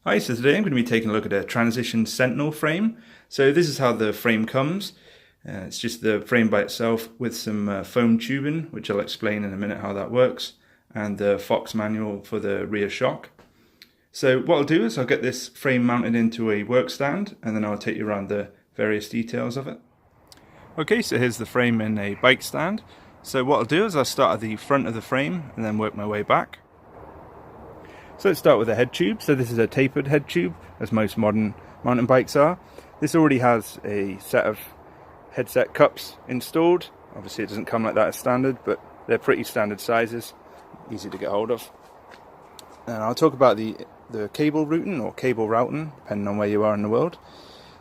Hi, so today I'm going to be taking a look at a transition Sentinel frame. So this is how the frame comes. It's just the frame by itself with some foam tubing, which I'll explain in a minute how that works, and the Fox manual for the rear shock. So what I'll do is I'll get this frame mounted into a work stand, and then I'll take you around the various details of it. Okay, so here's the frame in a bike stand. So what I'll do is I'll start at the front of the frame and then work my way back. So let's start with the head tube. So this is a tapered head tube, as most modern mountain bikes are. This already has a set of headset cups installed. Obviously it doesn't come like that as standard, but they're pretty standard sizes, easy to get hold of. And I'll talk about the cable routing or cable routing, depending on where you are in the world.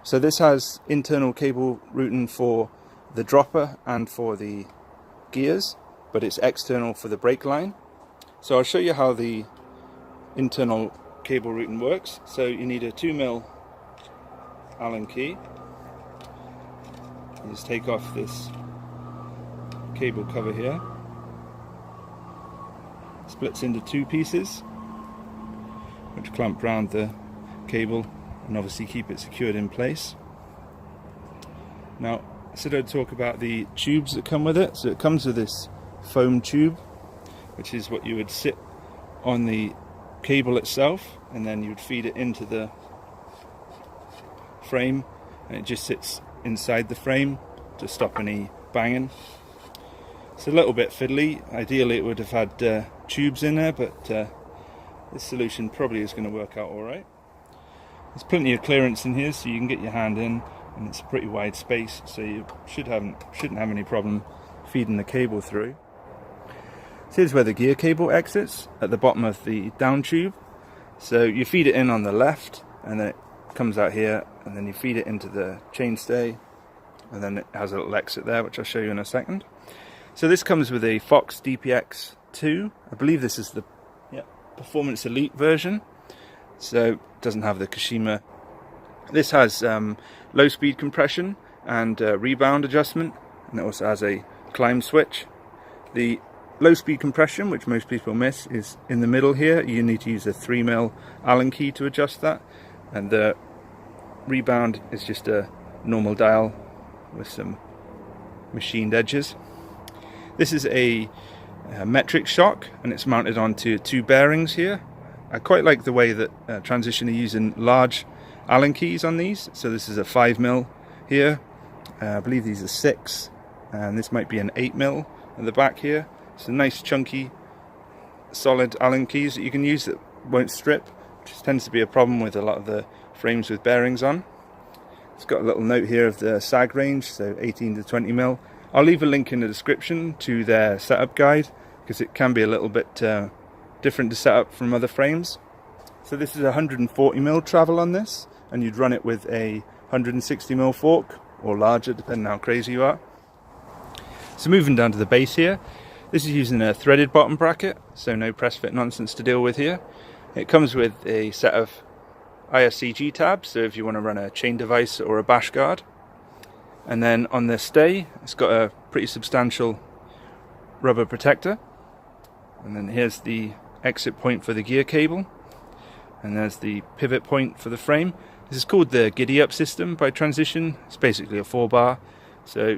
So this has internal cable routing for the dropper and for the gears, but it's external for the brake line. So I'll show you how the internal cable routing works. So you need a 2mm Allen key. You just take off this cable cover here. Splits into two pieces, which clamp round the cable and obviously keep it secured in place. Now, I said I'd talk about the tubes that come with it. So it comes with this foam tube, which is what you would sit on the cable itself, and then you would feed it into the frame, and it just sits inside the frame to stop any banging. It's a little bit fiddly. Ideally it would have had tubes in there, but this solution probably is going to work out alright. There's plenty of clearance in here, so you can get your hand in, and it's a pretty wide space, so you shouldn't have any problem feeding the cable through. So here's where the gear cable exits, at the bottom of the down tube. So you feed it in on the left, and then it comes out here, and then you feed it into the chainstay, and then it has a little exit there, which I'll show you in a second. So this comes with a Fox DPX2. I believe this is the Performance Elite version, so it doesn't have the Kashima. This has low speed compression and rebound adjustment, and it also has a climb switch. The low speed compression, which most people miss, is in the middle here. You need to use a 3mm Allen key to adjust that, and the rebound is just a normal dial with some machined edges. This is a metric shock, and it's mounted onto two bearings here. I quite like the way that Transition are using large Allen keys on these. So this is a 5mm here, I believe these are 6, and this might be an 8mm at the back here. So nice chunky solid Allen keys that you can use that won't strip, which tends to be a problem with a lot of the frames with bearings on. It's got a little note here of the sag range, so 18 to 20mm. I'll leave a link in the description to their setup guide, because it can be a little bit different to set up from other frames. So this is 140mm travel on this, and you'd run it with a 160mm fork, or larger depending on how crazy you are. So moving down to the base here, this is using a threaded bottom bracket, so no press fit nonsense to deal with here. It comes with a set of ISCG tabs, so if you want to run a chain device or a bash guard. And then on the stay, it's got a pretty substantial rubber protector. And then here's the exit point for the gear cable. And there's the pivot point for the frame. This is called the Giddy Up system by Transition. It's basically a 4-bar, so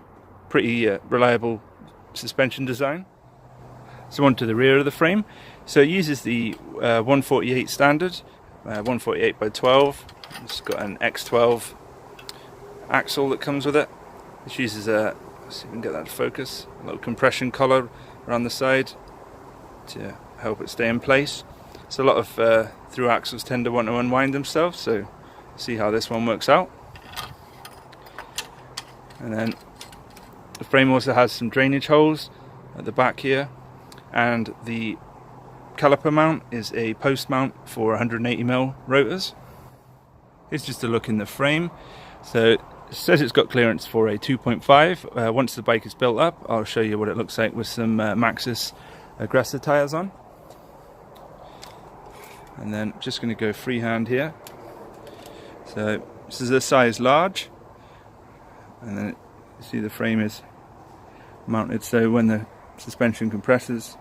pretty reliable suspension design. So onto the rear of the frame. So it uses the 148 standard, 148 by 12. It's got an X12 axle that comes with it. This uses a, let's see if we can get that to focus, a little compression collar around the side to help it stay in place. So a lot of through axles tend to want to unwind themselves, so see how this one works out. And then the frame also has some drainage holes at the back here, and the caliper mount is a post mount for 180mm rotors. Here's just a look in the frame. So it says it's got clearance for a 2.5. Once the bike is built up, I'll show you what it looks like with some Maxxis Aggressor tyres on. And then just going to go freehand here. So this is a size large, and then you see the frame is mounted so when the suspension compresses,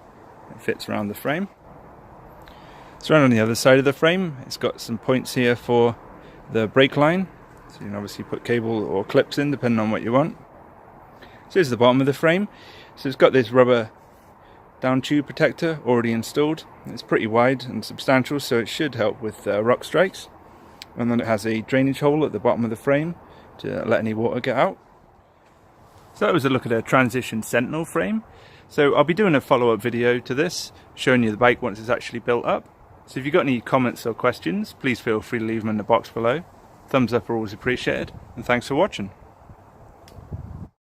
it fits around the frame. So around on the other side of the frame, it's got some points here for the brake line. So you can obviously put cable or clips in depending on what you want. So here's the bottom of the frame. So it's got this rubber down tube protector already installed. It's pretty wide and substantial, so it should help with rock strikes. And then it has a drainage hole at the bottom of the frame to let any water get out. So that was a look at a transition Sentinel frame. So I'll be doing a follow-up video to this, showing you the bike once it's actually built up. So if you've got any comments or questions, please feel free to leave them in the box below. Thumbs up are always appreciated, and thanks for watching.